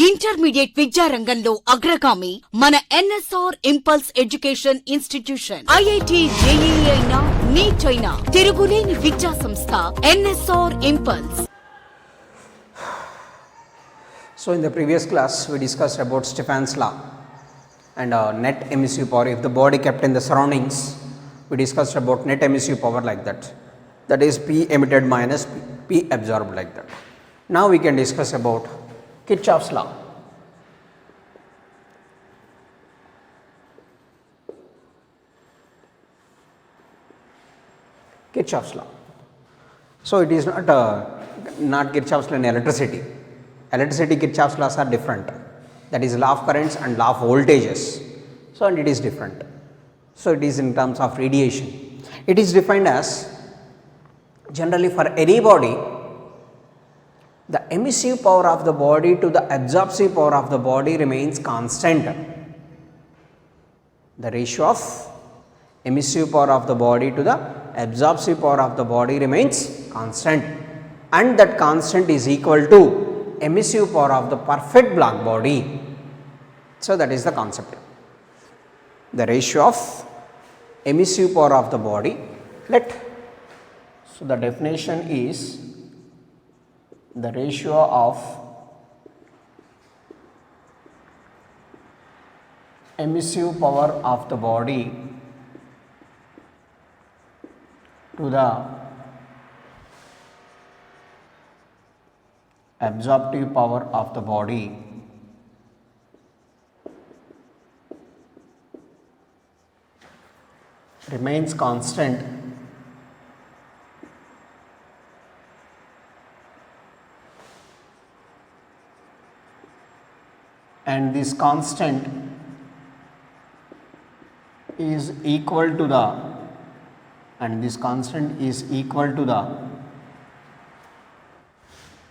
Intermediate విద్యారంగంలో అగ్రగామి మన NSR impulse education institution. IIT, JEE అయినా, నీట్ అయినా తిరుగులేని విద్యా సంస్థ NSR impulse. So in the previous class we discussed about Stefan's law and net emissive power. If the body kept in the surroundings, we discussed about net emissive power like that. That is P emitted minus P absorbed like that. Now we can discuss about Kirchhoff's law. Kirchhoff's law. So it is not Kirchhoff's law in electricity. Electricity Kirchhoff's laws are different. That is law of currents and law of voltages. So and it is different. So it is in terms of radiation. It is defined as generally for any body, the emissive power of the body to the absorptive power of the body remains constant. The ratio of emissive power of the body to the absorptive power of the body remains constant, and that constant is equal to emissive power of the perfect black body. So that is the concept. The ratio of emissive power of the body. So the definition is the ratio of emissive power of the body to the absorptive power of the body remains constant and this constant is equal to the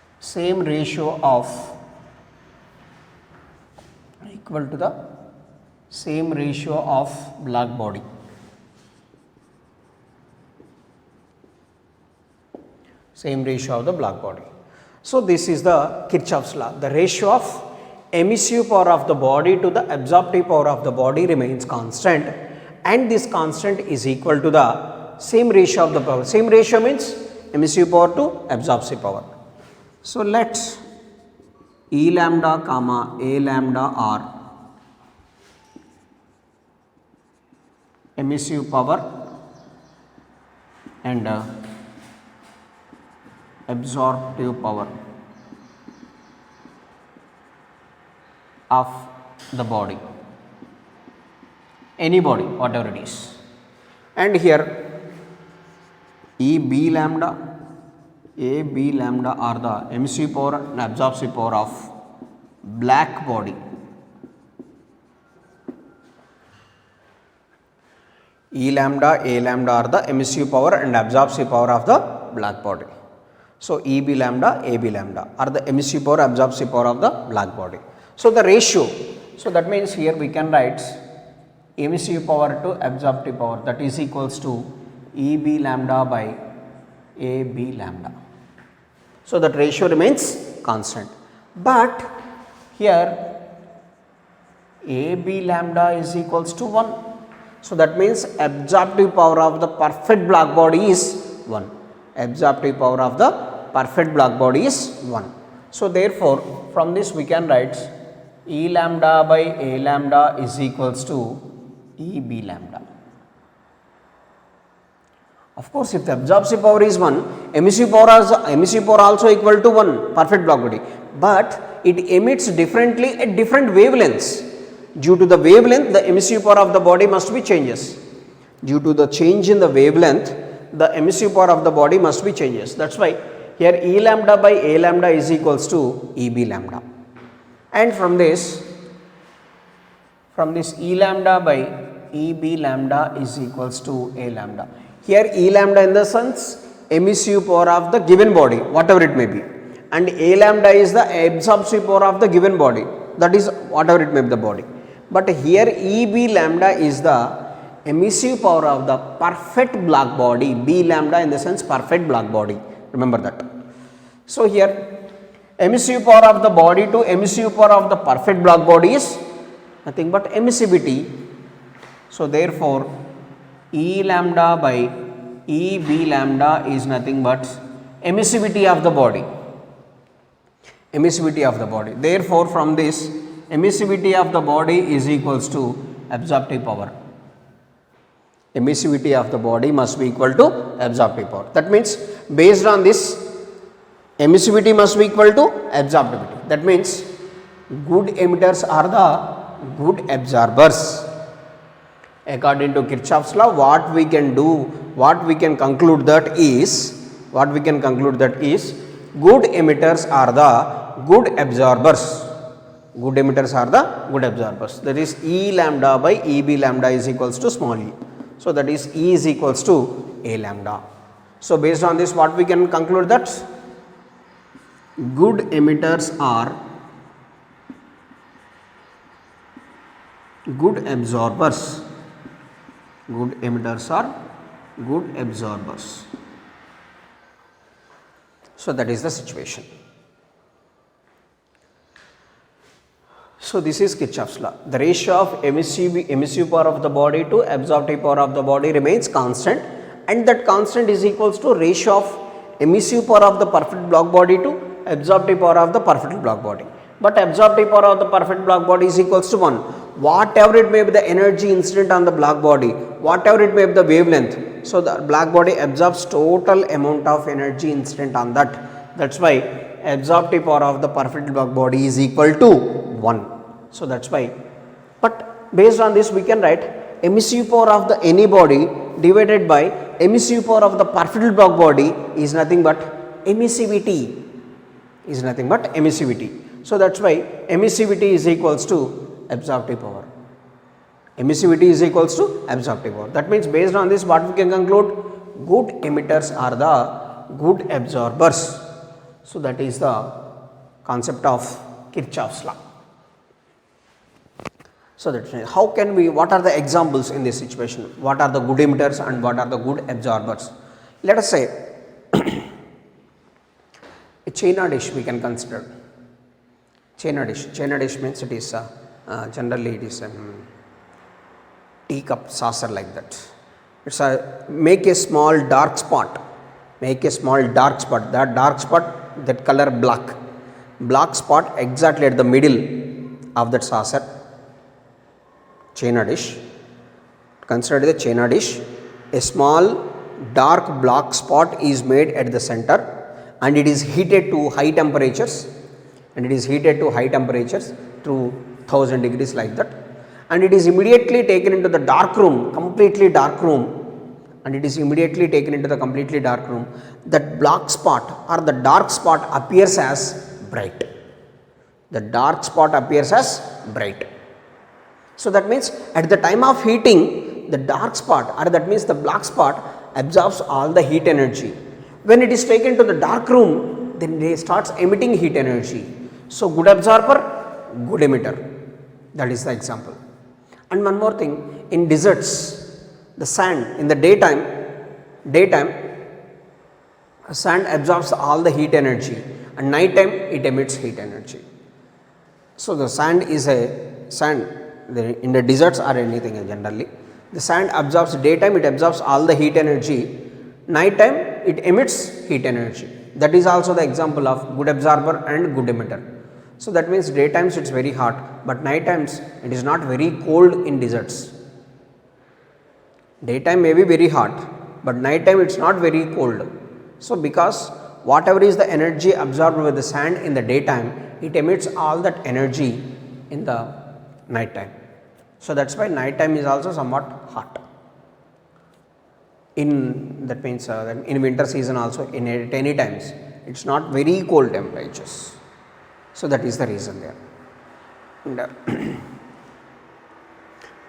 same ratio of black body. Same ratio of the black body. So this is the Kirchhoff's law. The ratio of emissive power of the body to the absorptive power of the body remains constant, and this constant is equal to the same ratio of the power. Same ratio means emissive power to absorptive power. So let E lambda comma A lambda are emissive power and absorptive power of the body, any body whatever it is, and here E B lambda, A B lambda are the emissive power and absorptive power of black body. E lambda, A lambda are the emissive power and absorptive power of the black body. So E B lambda, A B lambda are the emissive power, absorptive power of the black body. So the ratio, so that means here we can write emissive power to absorptive power, that is equals to E B lambda by A B lambda. So that ratio remains constant, but here A B lambda is equals to 1. So that means absorptive power of the perfect black body is 1. Absorptive power of the perfect black body is 1. So therefore from this we can write E lambda by A lambda is equals to E B lambda. Of course, if the absorptive power is 1, emissive power also equal to 1, perfect black body, but it emits differently at different wavelengths. Due to the wavelength, the emissive power of the body must be changes. Due to the change in the wavelength, the emissive power of the body must be changes. That's why here E lambda by A lambda is equals to E B lambda, and from this E lambda by E B lambda is equals to A lambda. Here E lambda in the sense emissive power of the given body, whatever it may be, and A lambda is the absorptive power of the given body, that is whatever it may be the body. But here E B lambda is the emissive power of the perfect black body, B lambda in the sense perfect black body, remember that. So here emissive power of the body to emissive power of the perfect black body is nothing but emissivity. So therefore E lambda by E B lambda is nothing but emissivity of the body. Emissivity of the body. Therefore from this, emissivity of the body is equals to absorptive power. Emissivity of the body must be equal to absorptive power. That means based on this, emissivity must be equal to absorptivity. That means good emitters are the good absorbers. According to Kirchhoff's law, what we can conclude that is good emitters are the good absorbers. Good emitters are the good absorbers. That is E lambda by EB lambda is equals to small e. So that is E is equals to A lambda. So based on this, what we can conclude that good emitters are good absorbers. Good emitters are good absorbers. So that is the situation. So this is Kirchhoff's law. The ratio of emissive power of the body to absorptive power of the body remains constant, and that constant is equals to ratio of emissive power of the perfect black body to absorptive power of the perfect black body. But absorptive power of the perfect black body is equals to 1. Whatever it may be the energy incident on the black body, whatever it may be the wavelength, so the black body absorbs total amount of energy incident on that. That's why absorptive power of the perfect black body is equal to 1. So that's why. But based on this, we can write emissive power of the any body divided by emissive power of the perfect black body is nothing but emissivity. Is nothing but emissivity. So that's why emissivity is equals to absorptive power. Emissivity is equals to absorptive power. That means based on this, what we can conclude? Good emitters are the good absorbers. So that is the concept of Kirchhoff's law. So that how can we, what are the examples in this situation? What are the good emitters and what are the good absorbers? Let us say a China dish we can consider. China dish means it is generally it is a teacup saucer like that. It's a make a small dark spot. Make a small dark spot. That dark spot, that color black spot exactly at the middle of that saucer. China dish. Consider the China dish. A small dark black spot is made at the center, and it is heated to high temperatures. Through 1000 degrees like that, and it is immediately taken into the dark room, completely dark room, and it is immediately taken into the completely dark room. That black spot or the dark spot appears as bright. The dark spot appears as bright. So that means at the time of heating, the dark spot, or that means the black spot, absorbs all the heat energy. When it is taken to the dark room, then it starts emitting heat energy. So good absorber, good emitter. That is the example. And one more thing, in deserts, the sand in the daytime sand absorbs all the heat energy, and night time it emits heat energy. So the sand in the deserts or anything generally, the sand absorbs daytime, it absorbs all the heat energy, night time it emits heat energy. That is also the example of good absorber and good emitter. So that means daytimes it is very hot, but night times it is not very cold in deserts. Daytime may be very hot, but night time it is not very cold. So because whatever is the energy absorbed with the sand in the daytime, it emits all that energy in the night time. So that's why night time is also somewhat hot. That means in winter season also, in any times it is not very cold temperatures. So that is the reason there.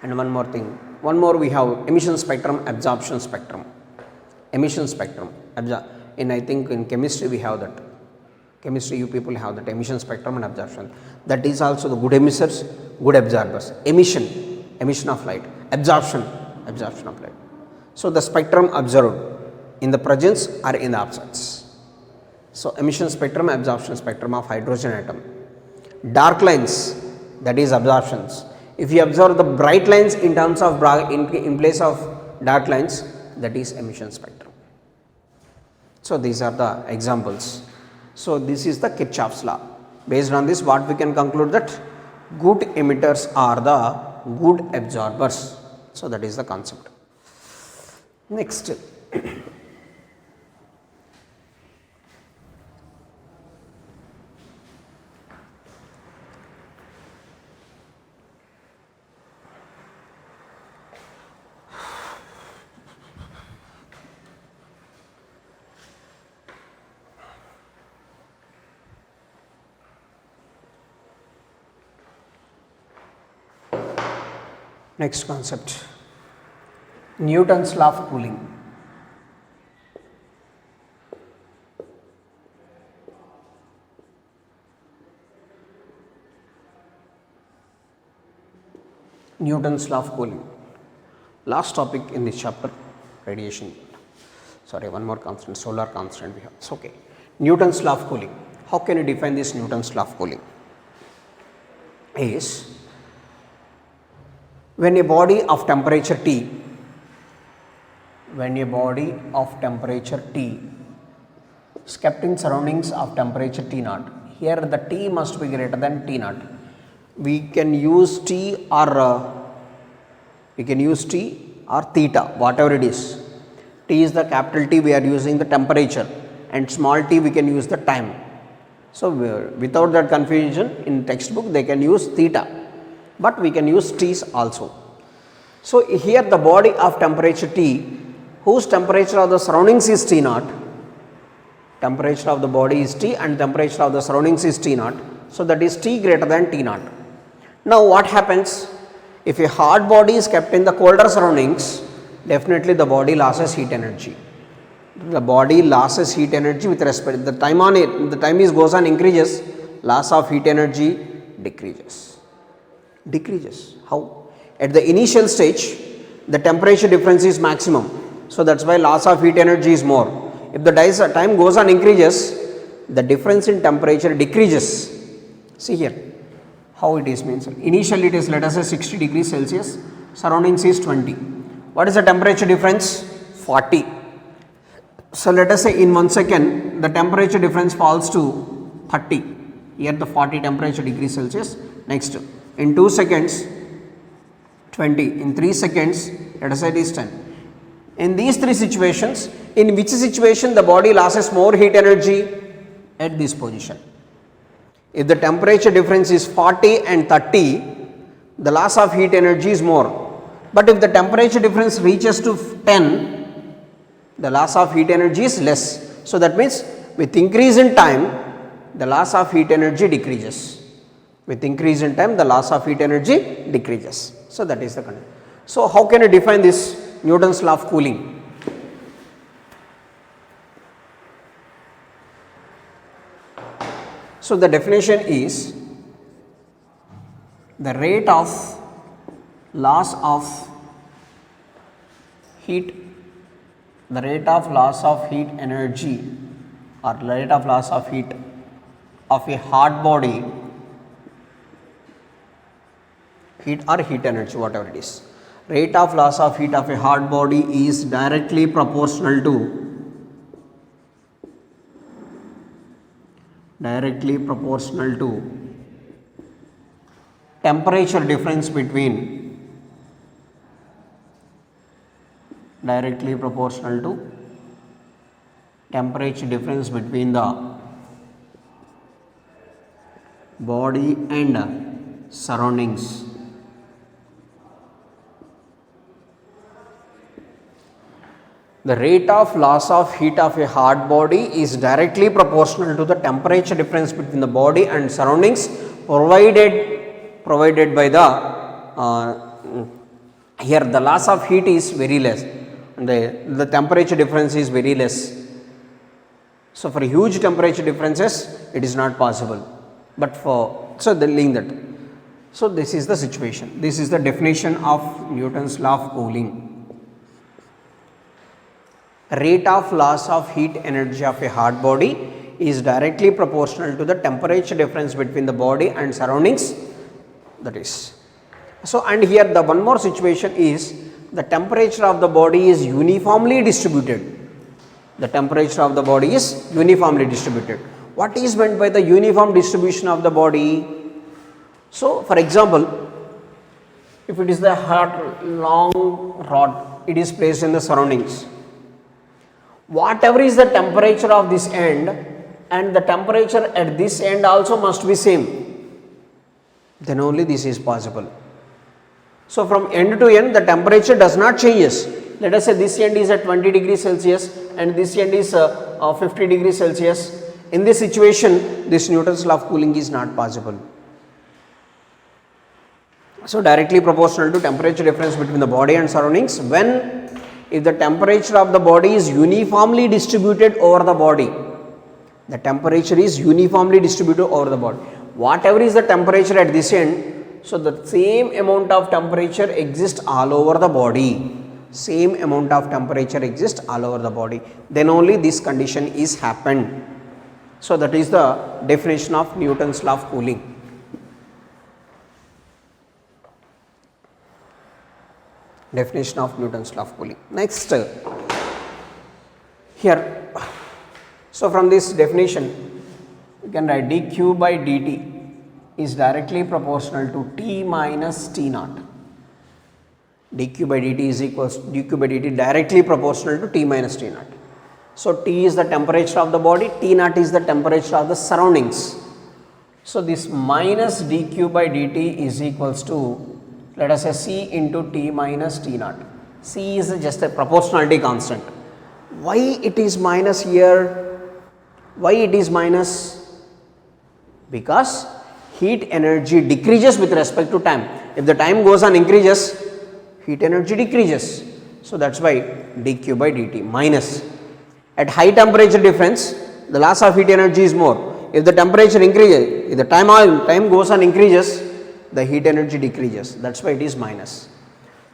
And one more thing, we have emission spectrum, absorption spectrum. Emission spectrum, in I think in chemistry we have that. Chemistry you people have that emission spectrum and absorption. That is also the good emitters, good absorbers. Emission of light. Absorption of light. So the spectrum observed in the presence or in the absence. So emission spectrum, absorption spectrum of hydrogen atom. Dark lines, that is absorptions. If you observe the bright lines in terms of in place of dark lines, that is emission spectrum. So these are the examples. So this is the Kirchhoff's law. Based on this, what we can conclude, that good emitters are the good absorbers. So that is the concept. Next. Next concept, Newton's law of cooling. Newton's law of cooling. Last topic in this chapter, radiation. Sorry, one more constant, solar constant we have. It's okay. Newton's law of cooling. How can you define this Newton's law of cooling? Is when a body of temperature T, is kept in surroundings of temperature T naught, here the T must be greater than T naught. We can use T or theta, whatever it is. T is the capital T, we are using the temperature, and small t we can use the time. So without that confusion, in textbook they can use theta, but we can use T's also. So here the body of temperature T, whose temperature of the surroundings is T naught, temperature of the body is T and temperature of the surroundings is T naught. So that is T greater than T naught. Now what happens? If a hot body is kept in the colder surroundings, definitely the body loses heat energy. The body loses heat energy with respect, the time on it, the time is goes on increases, loss of heat energy decreases. How? At the initial stage, the temperature difference is maximum. So that's why loss of heat energy is more. If the time goes on increases, the difference in temperature decreases. See here, how it is means. Initially it is, let us say 60 degrees Celsius, surroundings is 20. What is the temperature difference? 40. So let us say in 1 second, the temperature difference falls to 30. Here the 40 temperature degrees Celsius. Next, in 2 seconds, 20. In 3 seconds, let us say it is 10. In these three situations, in which situation the body loses more heat energy? At this position. If the temperature difference is 40 and 30, the loss of heat energy is more. But if the temperature difference reaches to 10, the loss of heat energy is less. So that means with increase in time, the loss of heat energy decreases. With increase in time, the loss of heat energy decreases. So that is the condition. So how can you define this Newton's law of cooling? So the definition is the rate of loss of heat, the rate of loss of heat energy or rate of loss of heat of a hot body, heat or heat energy, whatever it is. Rate of loss of heat of a hot body is directly proportional to temperature difference between the body and surroundings. The rate of loss of heat of a hot body is directly proportional to the temperature difference between the body and surroundings provided by the here the loss of heat is very less and the temperature difference is very less. So for huge temperature differences it is not possible, but for so the link that. So this is the situation. This is the definition of Newton's law of cooling. Rate of loss of heat energy of a hot body is directly proportional to the temperature difference between the body and surroundings, that is. So, and here the one more situation is the temperature of the body is uniformly distributed. The temperature of the body is uniformly distributed. What is meant by the uniform distribution of the body? So, for example, if it is the hot long rod, it is placed in the surroundings. Whatever is the temperature of this end and the temperature at this end also must be same, then only this is possible. So, from end to end the temperature does not changes. Let us say this end is at 20 degrees Celsius and this end is 50 degrees Celsius. In this situation, this Newton's law of cooling is not possible. So, directly proportional to temperature difference between the body and surroundings when if the temperature of the body is uniformly distributed over the body. The temperature is uniformly distributed over the body. Whatever is the temperature at this end, so the same amount of temperature exists all over the body. Same amount of temperature exists all over the body. Then only this condition is happened. So, that is the definition of Newton's law of cooling. Definition of Newton's law of cooling. Next, here, so from this definition, you can write dq by dt is directly proportional to T minus T naught. dq by dt is equals dq by dt directly proportional to T minus T naught. So, T is the temperature of the body, T naught is the temperature of the surroundings. So, this minus dq by dt is equals to, let us say, C into T minus T naught. C is just a proportionality constant. Why it is minus here? Why it is minus? Because heat energy decreases with respect to time. If the time goes on increases, heat energy decreases. So, that is why dq by dt minus. At high temperature difference, the loss of heat energy is more. If the temperature increases, if the time goes on increases, the heat energy decreases, that is why it is minus.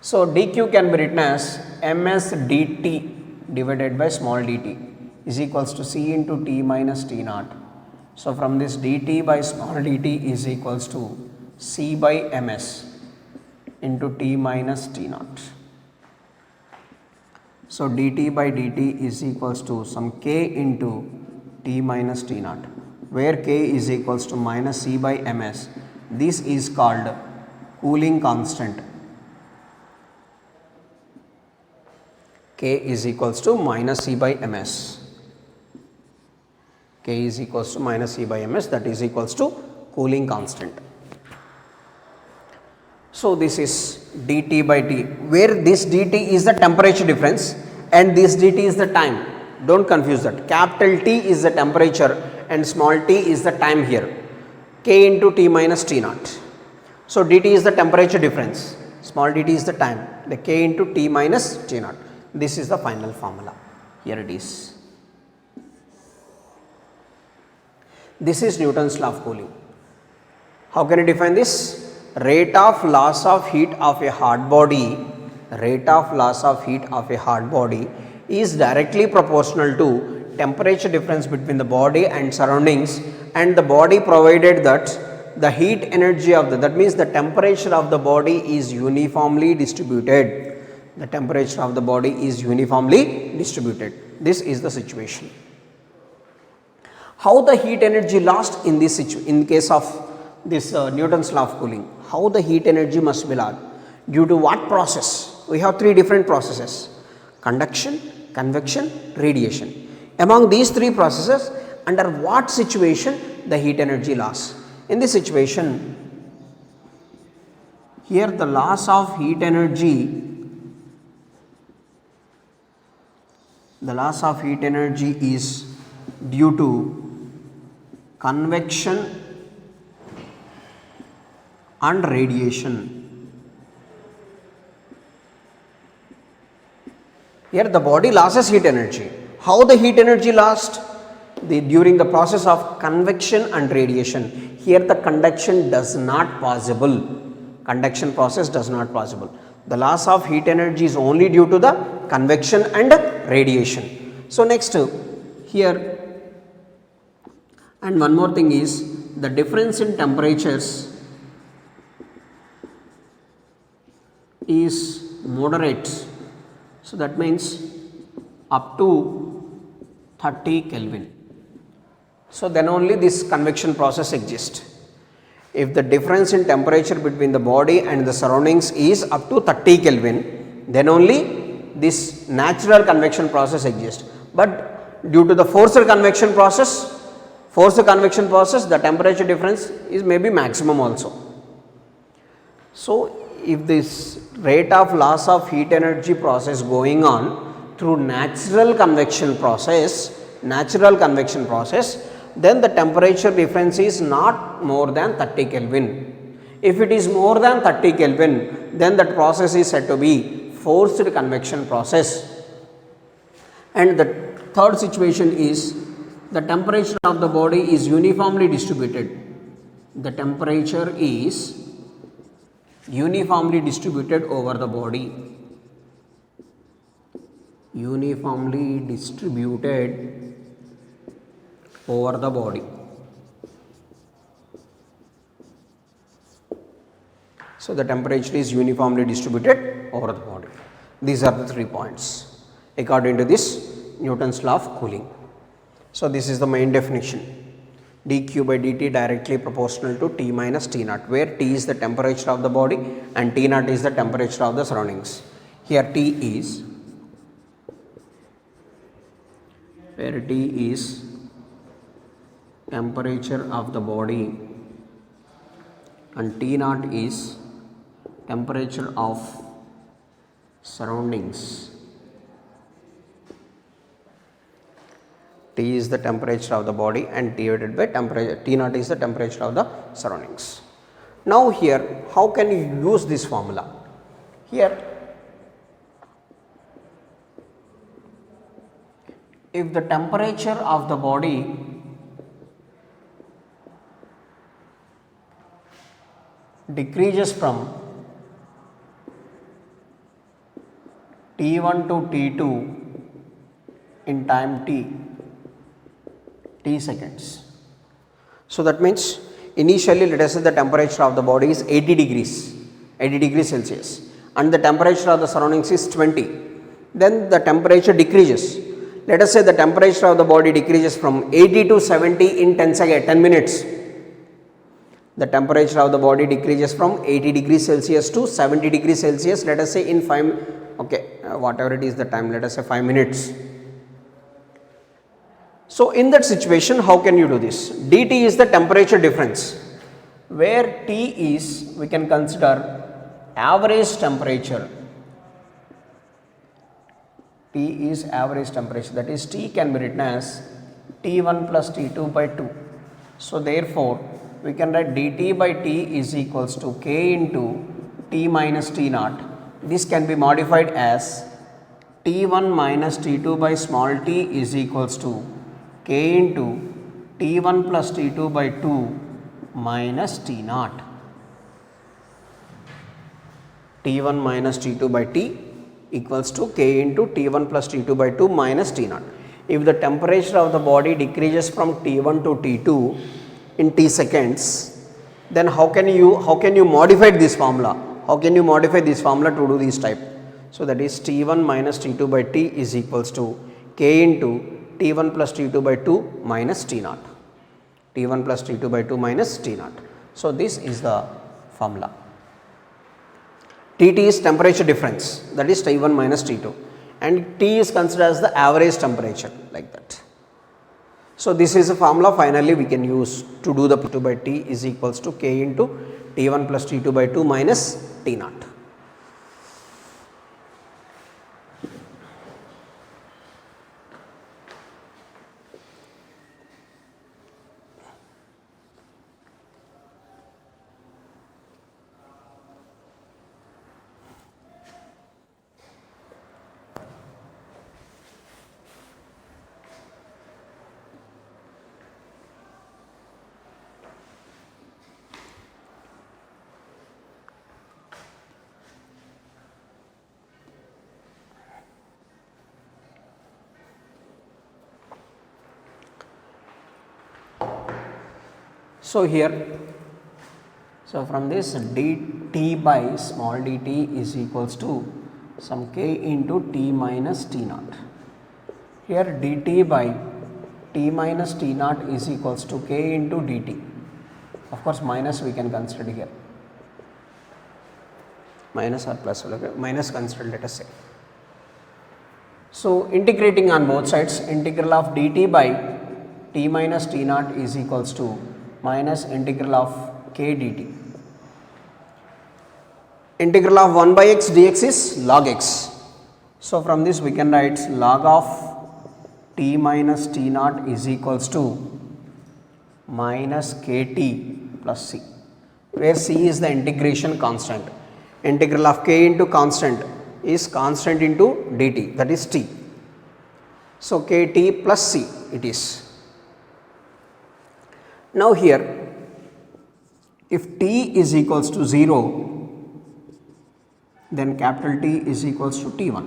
So, dq can be written as ms dt divided by small dt is equals to C into T minus T naught. So, from this dt by small dt is equals to C by ms into T minus T naught. So, dt by dt is equals to some k into T minus T naught, where k is equals to minus C by ms. This is called cooling constant. K is equals to minus C by ms. K is equals to minus C by ms, that is equals to cooling constant. So, this is dt by t, where this dt is the temperature difference and this dt is the time. Do not confuse that. Capital T is the temperature and small t is the time here. K into T minus T naught. So, dt is the temperature difference, small dt is the time, the K into T minus T naught. This is the final formula. Here it is. This is Newton's law of cooling. How can you define this? Rate of loss of heat of a hot body, rate of loss of heat of a hot body is directly proportional to temperature difference between the body and surroundings, and the body provided that the heat energy of the, that means the temperature of the body is uniformly distributed. The temperature of the body is uniformly distributed. This is the situation. How the heat energy lost in this in case of this Newton's law of cooling? How the heat energy must be lost? Due to what process? We have three different processes: conduction, convection, radiation. Among these three processes, under what situation the heat energy loss? In this situation, here the loss of heat energy, is due to convection and radiation. Here the body loses heat energy. How the heat energy lost? During the process of convection and radiation. Here the conduction does not possible. Conduction process does not possible. The loss of heat energy is only due to the convection and radiation. So, next here And one more thing is the difference in temperatures is moderate. So that means up to 30 Kelvin. So then only this convection process exists. If the difference in temperature between the body and the surroundings is up to 30 Kelvin, then only this natural convection process exists. But due to the forced convection process, the temperature difference is maybe maximum also. So if this rate of loss of heat energy process going on through natural convection process, then the temperature difference is not more than 30 Kelvin. If it is more than 30 Kelvin, then that process is said to be forced convection process. And the third situation is the temperature of the body is uniformly distributed. The temperature is uniformly distributed over the body. Uniformly distributed over the body. So the temperature is uniformly distributed over the body. These are the 3 points according to this Newton's law of cooling. So this is the main definition. dq by dt directly proportional to T minus T naught, where T is the temperature of the body and T naught is the temperature of the surroundings. Here T is temperature of the body and T naught is temperature of surroundings. T is the temperature of the body and divided by temperature, T naught is the temperature of the surroundings. Now here, how can you use this formula? Here, if the temperature of the body decreases from T1 to T2 in time t seconds. So that means initially let us say the temperature of the body is 80 degrees Celsius and the temperature of the surroundings is 20. Then the temperature decreases. Let us say the temperature of the body decreases from 80 to 70 in 10 minutes. The temperature of the body decreases from 80 degrees Celsius to 70 degrees Celsius, let us say in 5, whatever it is the time, let us say 5 minutes. So in that situation, how can you do this? dt is the temperature difference, where T is, we can consider average temperature. T is average temperature, that is T can be written as T1 plus T2 by 2. So therefore, we can write dt by T is equals to K into T minus T naught. This can be modified as T1 minus T2 by small t is equals to K into T1 plus T2 by 2 minus T naught. T1 minus T2 by T equals to K into T1 plus T2 by 2 minus T naught. If the temperature of the body decreases from T1 to T2 in T seconds, then how can you modify this formula? How can you modify this formula to do this type? So that is T1 minus T2 by T is equals to K into T1 plus T2 by 2 minus T naught. T1 plus T2 by 2 minus T naught. So this is the formula. Tt is temperature difference, that is T1 minus T2, and T is considered as the average temperature, like that. So this is a formula finally we can use to do the P2 by T is equals to K into T1 plus T2 by 2 minus T naught. So here, so from this dt by small dt is equals to some k into t minus t naught. Here dt by t minus t naught is equals to k into dt. Of course minus we can consider here, minus or plus, okay? Minus consider, let us say. So integrating on both sides, integral of dt by t minus t naught is equals to minus integral of k dt. Integral of 1 by x dx is log x. So from this we can write log of t minus t naught is equals to minus kt plus c, where c is the integration constant. Integral of k into constant is constant into dt, that is t. So kt plus c it is. Now here, if t is equals to 0, then capital T is equals to T1.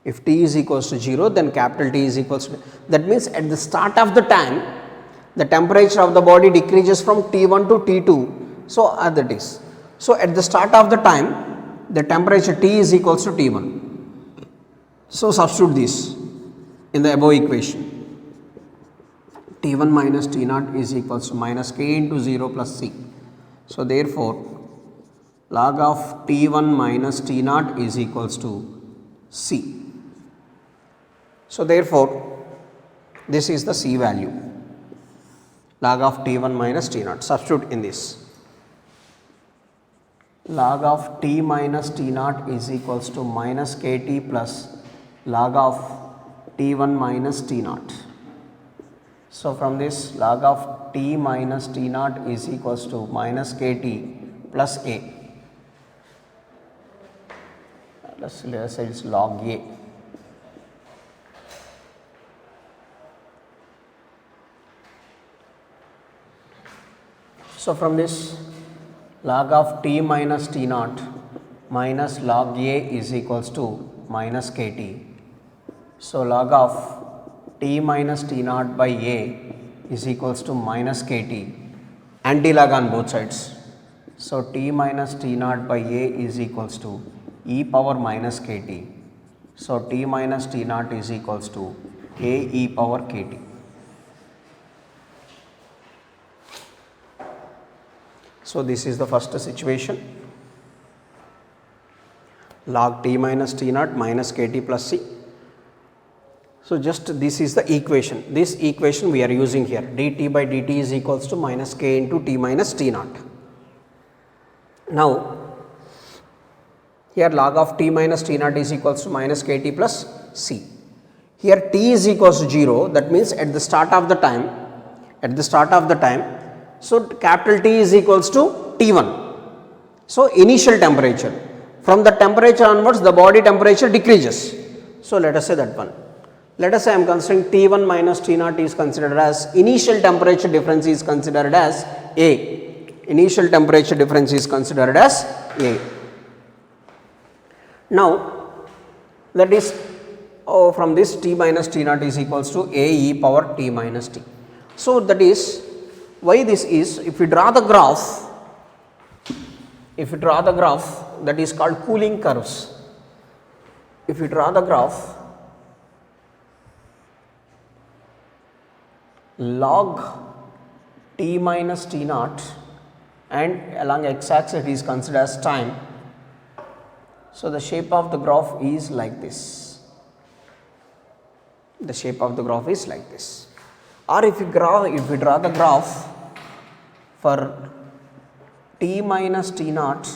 If T is equals to 0, then capital T is equals to, that means at the start of the time, the temperature of the body decreases from T1 to T2. So that is. So at the start of the time, the temperature T is equals to T1. So substitute this in the above equation. T1 minus T naught is equals to minus k into 0 plus c. So therefore, log of T1 minus T naught is equals to c. So therefore, this is the c value, log of T1 minus T naught. Substitute in this. Log of T minus T naught is equals to minus kt plus log of T1 minus T naught. So from this, log of T minus T naught is equals to minus kt plus a. Let's say it's log a. So from this, log of T minus T naught minus log a is equals to minus kt. So log of T minus T naught by a is equals to minus kt, anti-log on both sides. So T minus T naught by a is equals to e power minus kt. So T minus T naught is equals to a e power kt. So this is the first situation, log T minus T naught minus kt plus c. So just this is the equation, this equation we are using here, dt by dt is equals to minus k into T minus T naught. Now here log of T minus T naught is equals to minus kt plus c. Here T is equals to 0, that means at the start of the time, so capital T is equals to T1. So initial temperature, from the temperature onwards the body temperature decreases. So let us say that one. Let us say I am considering T1 minus T naught is considered as initial temperature difference is considered as A. Initial temperature difference is considered as A. Now that is from this T minus T naught is equals to A e power T minus T. So that is why this is, if we draw the graph, that is called cooling curves. If we draw the graph, log T minus T naught and along x axis it is considered as time. So the shape of the graph is like this. The shape of the graph is like this. Or if we draw the graph for T minus T naught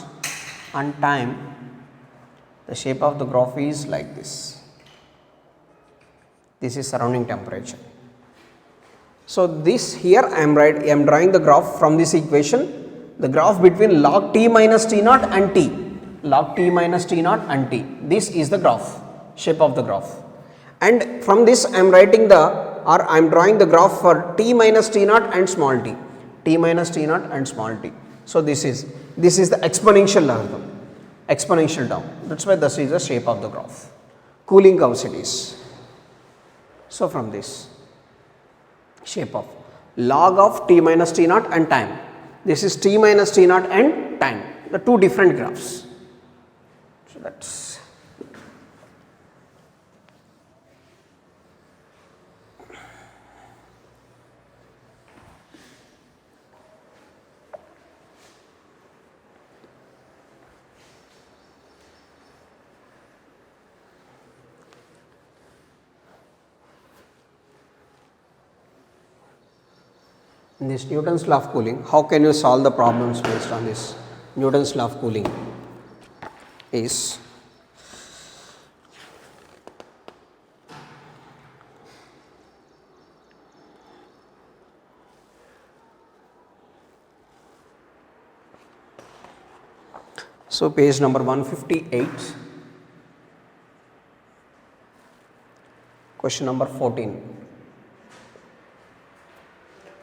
and time, the shape of the graph is like this. This is surrounding temperature. So this here I am drawing the graph from this equation, the graph between log T minus T naught and T, log T minus T naught and T. This is the graph, shape of the graph. And from this I am drawing the graph for T minus T naught and small t, T minus T naught and small t. So this is the exponential logarithm, exponential term. That's why this is the shape of the graph. Cooling curves it is. So from this shape of, log of t minus t naught and time. This is t minus t naught and time, the two different graphs. So that's this Newton's law of cooling. How can you solve the problems based on this Newton's law of cooling is so page number 158, question number 14.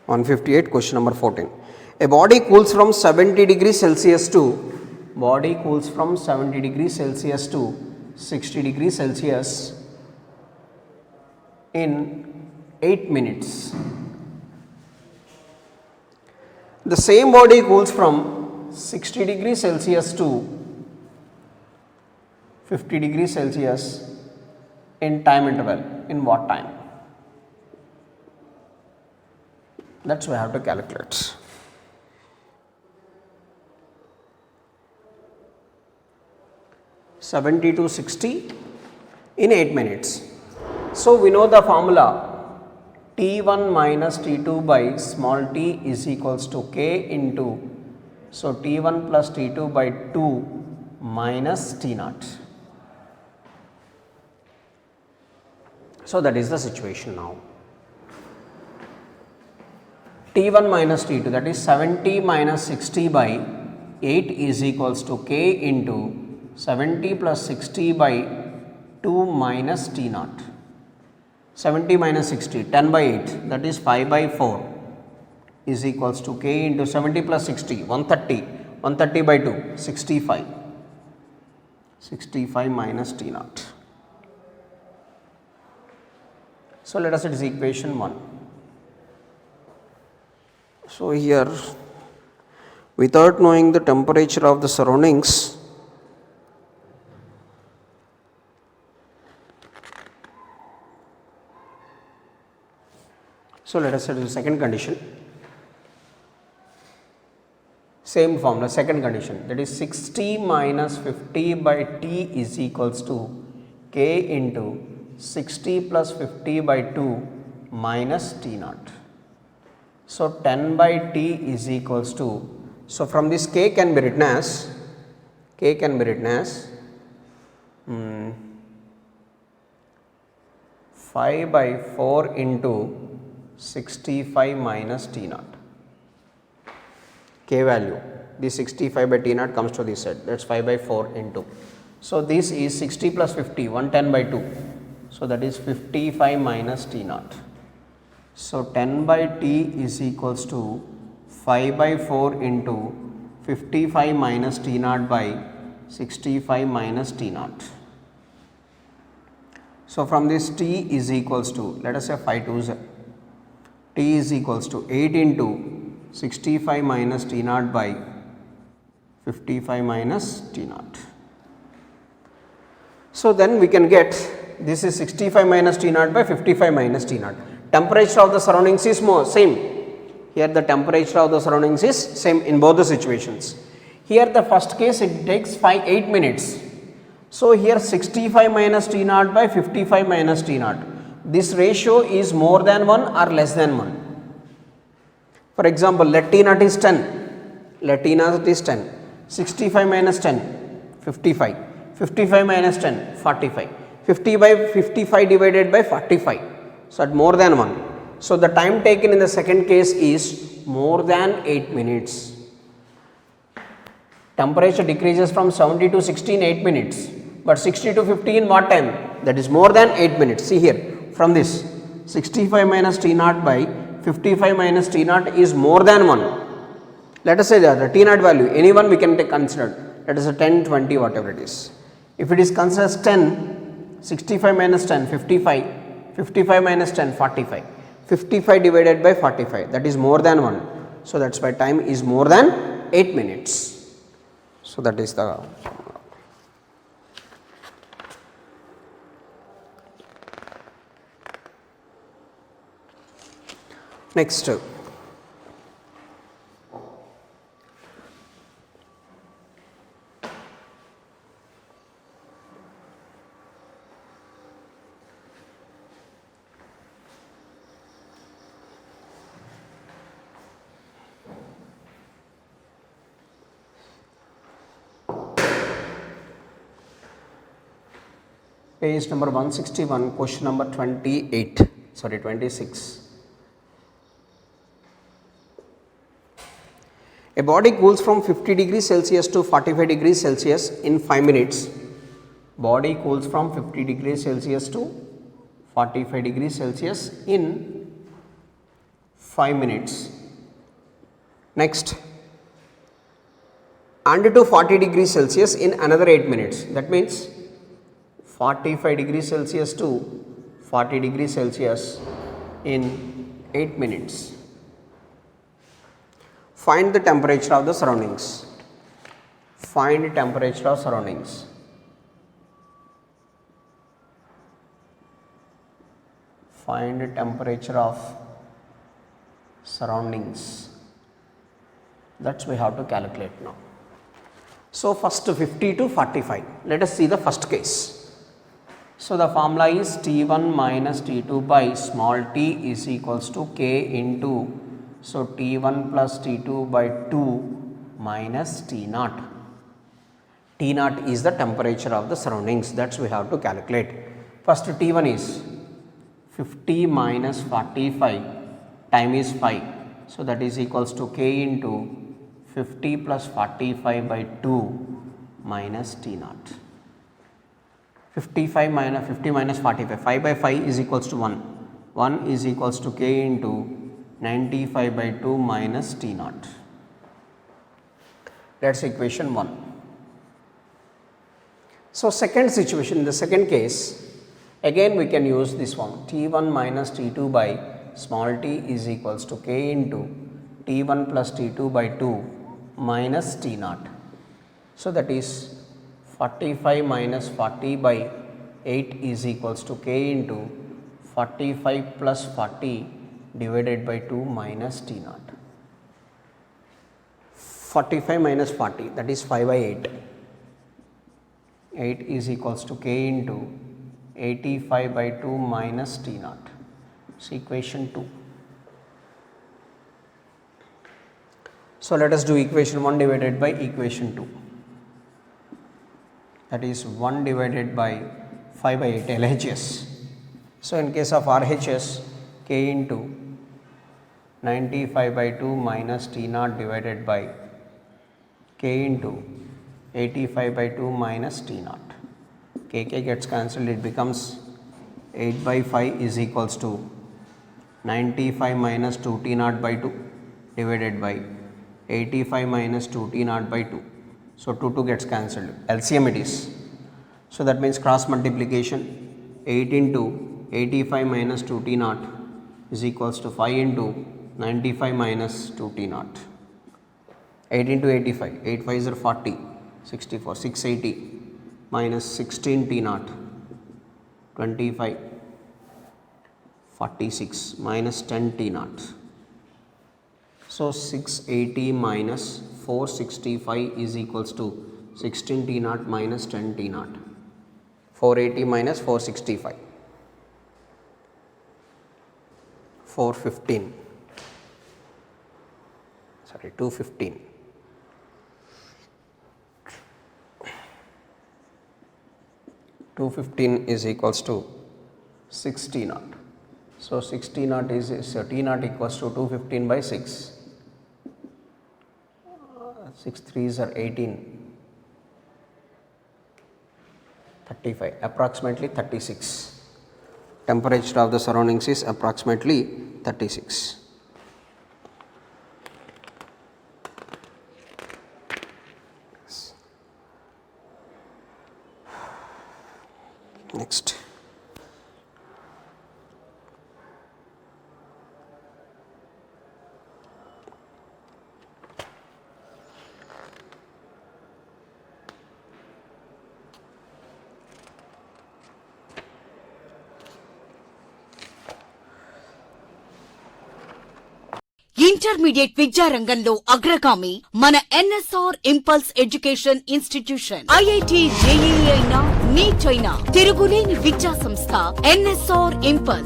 158, question number 14. A body cools from 70 degrees Celsius to 60 degrees Celsius in 8 minutes. The same body cools from 60 degrees Celsius to 50 degrees Celsius in time interval. In what time? That's we have to calculate. (70 to 60) in 8 minutes. So we know the formula T1 minus T2 by small t is equals to K into, so T1 plus T2 by 2 minus T naught. So that is the situation now. T1 minus T2, that is 70 minus 60 by 8 is equals to K into 70 plus 60 by 2 minus T naught. 70 minus 60, 10 by 8, that is 5 by 4 is equals to K into 70 plus 60, 130, 130 by 2, 65. 65 minus T naught. So let us say it is equation 1. So here, without knowing the temperature of the surroundings, so let us say the second condition, same formula, second condition, that is 60 minus 50 by t is equals to K into 60 plus 50 by 2 minus T naught. So 10 by t is equals to, so from this K can be written as 5 by 4 into 65 minus T naught. K value, the 65 by T naught comes to this side, that is 5 by 4 into. So this is 60 plus 50, 110 by 2. So that is 55 minus T naught. So 10 by t is equals to 5 by 4 into 55 minus T naught by 65 minus T naught. So from this t is equals to, let us say 5 2s, t is equals to 8 into 65 minus T naught by 55 minus T naught. So then we can get, this is 65 minus T naught by 55 minus T naught. Temperature of the surroundings is same. Here the temperature of the surroundings is same in both the situations. Here the first case it takes 8 minutes. So here 65 minus T naught by 55 minus T naught. This ratio is more than 1 or less than 1. For example, let T naught is 10. Let T naught is 10. 65 minus 10, 55. 55 minus 10, 45. 50 by 55 divided by 45. So at more than 1. So the time taken in the second case is more than 8 minutes. Temperature decreases from 70 to 60 in 8 minutes. But 60 to 50 in what time? That is more than 8 minutes. See here, from this 65 minus T naught by 55 minus T naught is more than 1. Let us say that the T naught value, any one we can take considered. Let us say 10, 20, whatever it is. If it is considered as 10, 65 minus 10, 55. 55 minus 10, 45. 55 divided by 45, that is more than 1. So, that is why time is more than 8 minutes. So, that is the next. Page number 161, question number 26. A body cools from 50 degrees Celsius to 45 degrees Celsius in 5 minutes. Body cools from 50 degrees Celsius to 45 degrees Celsius in 5 minutes. Next, and to 40 degrees Celsius in another 8 minutes. That means 45 degrees Celsius to 40 degrees Celsius in 8 minutes. Find the temperature of the surroundings. Find the temperature of surroundings. Find the temperature of surroundings. That's we have to calculate now. So, first 50 to 45. Let us see the first case. So, the formula is T1 minus T2 by small t is equals to K into, so T1 plus T2 by 2 minus T0. T0 is the temperature of the surroundings, that's we have to calculate. First T1 is 50 minus 45, time is 5. So, that is equals to K into 50 plus 45 by 2 minus T0. 50 minus 45, 5 by 5 is equals to 1. 1 is equals to K into 95 by 2 minus T0. That is equation 1. So, second situation, in the second case, again we can use this one, T1 minus T2 by small t is equals to K into T1 plus T2 by 2 minus T0. So, that is 45 minus 40 by 8 is equals to K into 45 plus 40 divided by 2 minus T0. 45 minus 40, that is 5 by 8. 8 is equals to K into 85 by 2 minus T0. So, equation 2. So, let us do equation 1 divided by equation 2. That is 1 divided by 5 by 8 LHS. So, in case of RHS, K into 95 by 2 minus T0 divided by K into 85 by 2 minus T0. K gets cancelled, it becomes 8 by 5 is equals to 95 minus 2 T0 by 2 divided by 85 minus 2 T0 by 2. So, 2 gets cancelled, LCM it is. So, that means cross multiplication, 8 into 85 minus 2 T0 is equals to 5 into 95 minus 2 T0. 8 into 85, 8 5s are 40, 64, 680 minus 16 T0, 25, 46 minus 10 T0. So, 680 minus 465 is equals to 16 T0 minus 10 T0. 480 minus 465, 415, sorry 215. 215 is equals to 60 naught. So, 60 naught is T naught equals to 215 by 6. 6 3s are 18, 35, approximately 36. Temperature of the surroundings is approximately 36. Next. Intermediate విద్యారంగంలో అగ్రగామి మన NSR impulse education institution. IIT JEE అయినా neat అయినా తిరుగులేని విద్యా సంస్థ NSR impulse.